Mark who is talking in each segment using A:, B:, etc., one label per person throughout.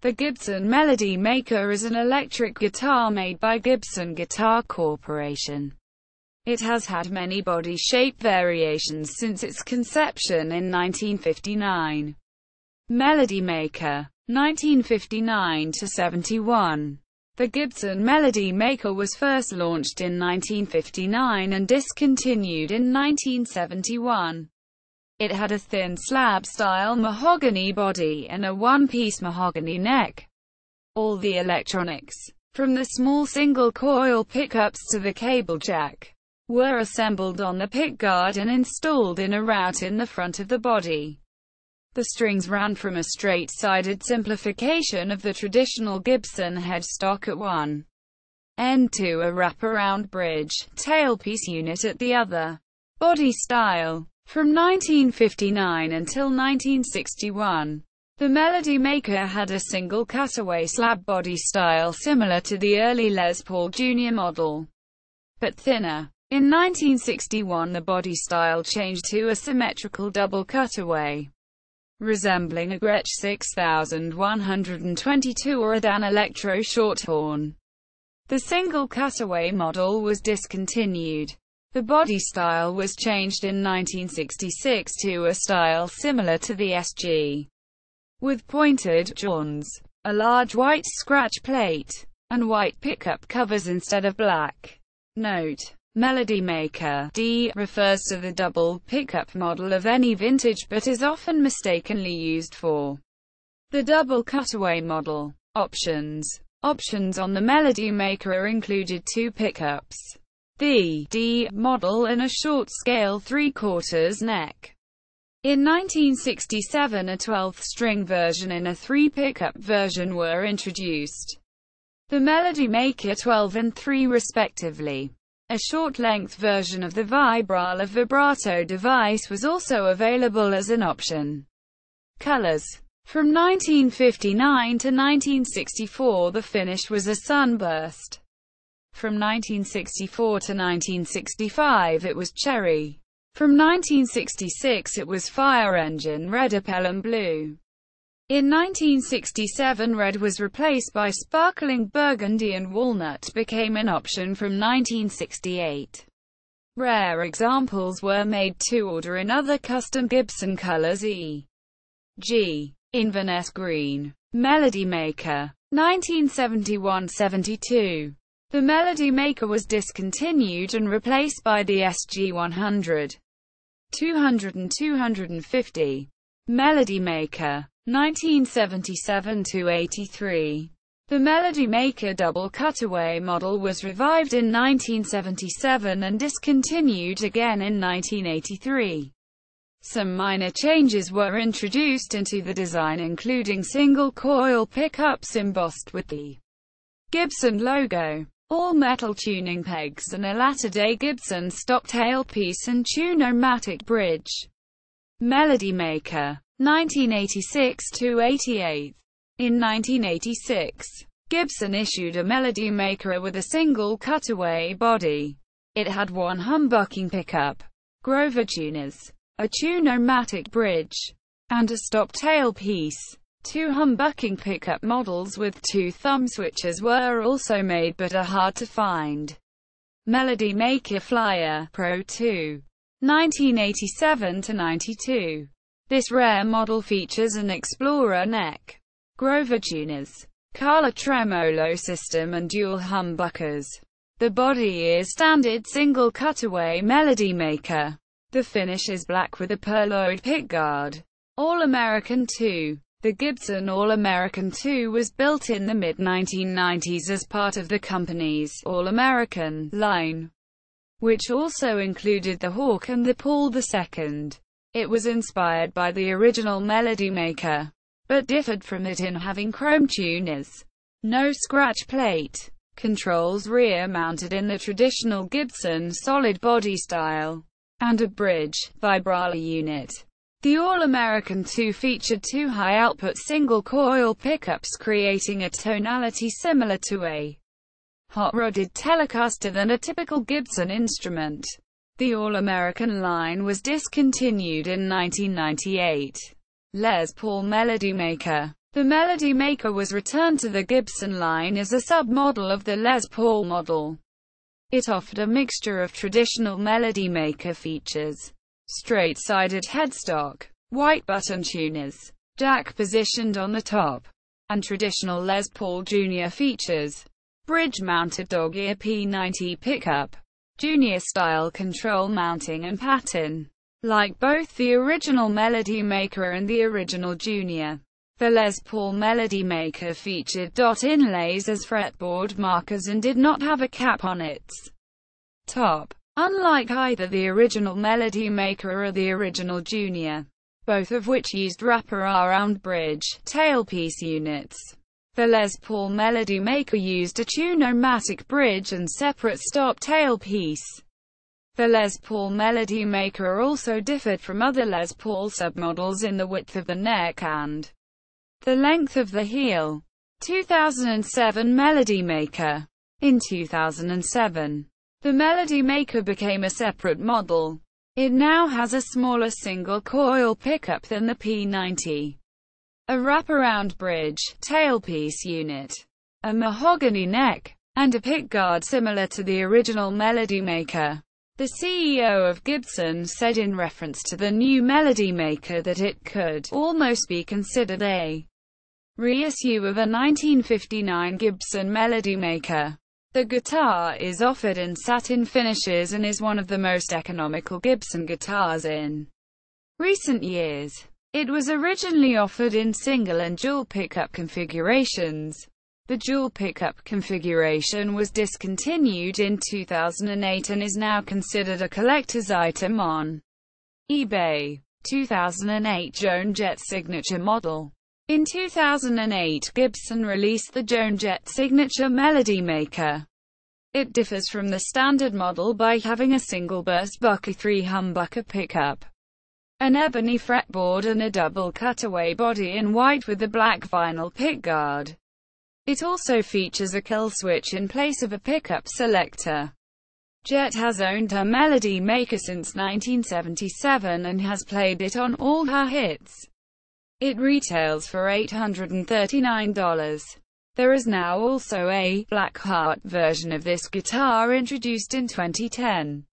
A: The Gibson Melody Maker is an electric guitar made by Gibson Guitar Corporation. It has had many body shape variations since its conception in 1959. Melody Maker, 1959–71. The Gibson Melody Maker was first launched in 1959 and discontinued in 1971. It had a thin slab-style mahogany body and a one-piece mahogany neck. All the electronics, from the small single-coil pickups to the cable jack, were assembled on the pickguard and installed in a route in the front of the body. The strings ran from a straight-sided simplification of the traditional Gibson headstock at one end to a wraparound bridge, tailpiece unit at the other. Body style. From 1959 until 1961, the Melody Maker had a single cutaway slab body style similar to the early Les Paul Jr. model, but thinner. In 1961 the body style changed to a symmetrical double cutaway, resembling a Gretsch 6122 or a Dan Electro Shorthorn. The single cutaway model was discontinued. The body style was changed in 1966 to a style similar to the SG, with pointed jawns, a large white scratch plate, and white pickup covers instead of black. Note: Melody Maker D refers to the double pickup model of any vintage but is often mistakenly used for the double cutaway model. Options on the Melody Maker included two pickups, the D model and a short-scale 3/4 neck. In 1967 a 12th-string version and a 3-pickup version were introduced. The Melody Maker 12 and 3 respectively. A short-length version of the Vibrala vibrato device was also available as an option. Colors. From 1959 to 1964 the finish was a sunburst. From 1964 to 1965 it was cherry. From 1966 it was fire engine red or pelham blue. In 1967 red was replaced by sparkling burgundy and walnut became an option from 1968. Rare examples were made to order in other custom Gibson colors e.g. Inverness green. Melody Maker. 1971–72. The Melody Maker was discontinued and replaced by the SG 100, 200 and 250. Melody Maker. 1977–83. The Melody Maker double cutaway model was revived in 1977 and discontinued again in 1983. Some minor changes were introduced into the design including single-coil pickups embossed with the Gibson logo, all-metal tuning pegs and a latter-day Gibson stock tailpiece and tune-o-matic bridge. Melody Maker. 1986–88. In 1986, Gibson issued a Melody Maker with a single cutaway body. It had one humbucking pickup, Grover tuners, a tune-o-matic bridge, and a stop tailpiece. Two humbucking pickup models with two thumb switches were also made but are hard to find. Melody Maker Flyer Pro 2. 1987–92. This rare model features an Explorer neck, Grover tuners, Carla tremolo system and dual humbuckers. The body is standard single cutaway Melody Maker. The finish is black with a purloined pickguard. All-American 2. The Gibson All-American 2 was built in the mid-1990s as part of the company's All-American line, which also included the Hawk and the Paul II. It was inspired by the original Melody Maker, but differed from it in having chrome tuners, no scratch plate, controls rear-mounted in the traditional Gibson solid body style, and a bridge, Vibrala unit. The All-American 2 featured two high-output single-coil pickups creating a tonality similar to a hot-rodded Telecaster than a typical Gibson instrument. The All-American line was discontinued in 1998. Les Paul Melody Maker. The Melody Maker was returned to the Gibson line as a sub-model of the Les Paul model. It offered a mixture of traditional Melody Maker features: straight-sided headstock, white button tuners, jack positioned on the top, and traditional Les Paul Jr. features: bridge-mounted dog-ear P90 pickup, Junior-style control mounting and pattern. Like both the original Melody Maker and the original Junior, the Les Paul Melody Maker featured dot inlays as fretboard markers and did not have a cap on its top, unlike either the original Melody Maker or the original Junior, both of which used wraparound bridge tailpiece units. The Les Paul Melody Maker used a tune-o-matic bridge and separate stop tailpiece. The Les Paul Melody Maker also differed from other Les Paul submodels in the width of the neck and the length of the heel. 2007 Melody Maker. In 2007, the Melody Maker became a separate model. It now has a smaller single-coil pickup than the P90, a wraparound bridge tailpiece unit, a mahogany neck, and a pickguard similar to the original Melody Maker. The CEO of Gibson said in reference to the new Melody Maker that it could almost be considered a reissue of a 1959 Gibson Melody Maker. The guitar is offered in satin finishes and is one of the most economical Gibson guitars in recent years. It was originally offered in single and dual pickup configurations. The dual pickup configuration was discontinued in 2008 and is now considered a collector's item on eBay. 2008 Joan Jett Signature Model. In 2008, Gibson released the Joan Jett Signature Melody Maker. It differs from the standard model by having a single burst Bucker 3 humbucker pickup, an ebony fretboard and a double cutaway body in white with a black vinyl pickguard. It also features a kill switch in place of a pickup selector. Jett has owned her Melody Maker since 1977 and has played it on all her hits. It retails for $839. There is now also a Black Heart version of this guitar introduced in 2010.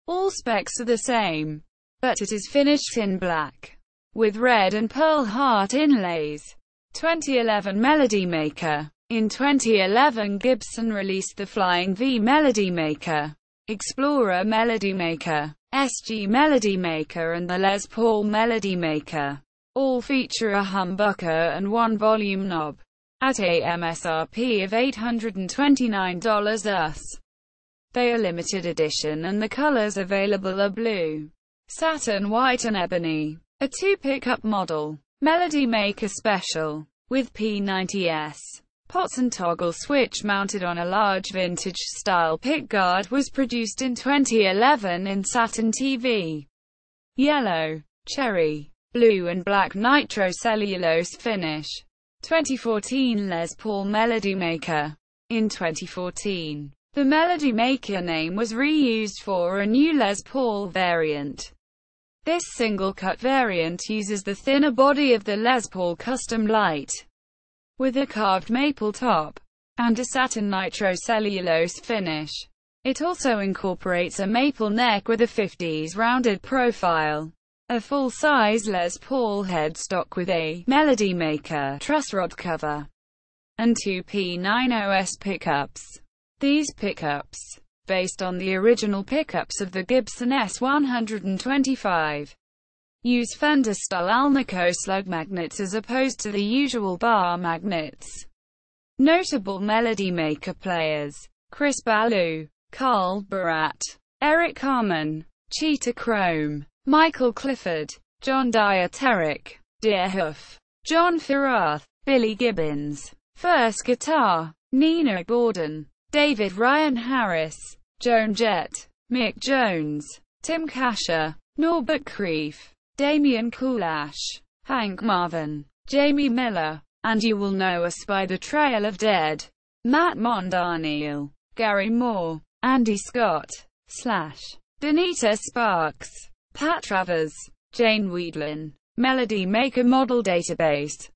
A: All specs are the same, but it is finished in black, with red and pearl heart inlays. 2011 Melody Maker. In 2011, Gibson released the Flying V Melody Maker, Explorer Melody Maker, SG Melody Maker and the Les Paul Melody Maker. All feature a humbucker and one volume knob, at a MSRP of $829 thus. They are limited edition and the colors available are blue, satin white and ebony. A 2-pickup model, Melody Maker Special, with P90S, pots and toggle switch mounted on a large vintage-style pickguard was produced in 2011 in satin TV, yellow, cherry, blue and black nitrocellulose finish. 2014 Les Paul Melody Maker. In 2014, the Melody Maker name was reused for a new Les Paul variant. This single-cut variant uses the thinner body of the Les Paul Custom Light, with a carved maple top, and a satin nitrocellulose finish. It also incorporates a maple neck with a 50s rounded profile, a full-size Les Paul headstock with a Melody Maker truss rod cover, and 2 P90S pickups. These pickups, based on the original pickups of the Gibson S125, use Fender-style Alnico slug magnets as opposed to the usual bar magnets. Notable Melody Maker players: Chris Ballou, Carl Barat, Eric Carmen, Cheetah Chrome, Michael Clifford, John Dieterich, Deerhoof, John Ferrath, Billy Gibbons, First Guitar, Nina Gordon, David Ryan Harris, Joan Jett, Mick Jones, Tim Kasher, Norbert Kreef, Damian Kulash, Hank Marvin, Jamie Miller, and You Will Know Us by the Trail of Dead, Matt Mondaniel, Gary Moore, Andy Scott, Danita Sparks, Pat Travers, Jane Weedlin. Melody Maker Model Database.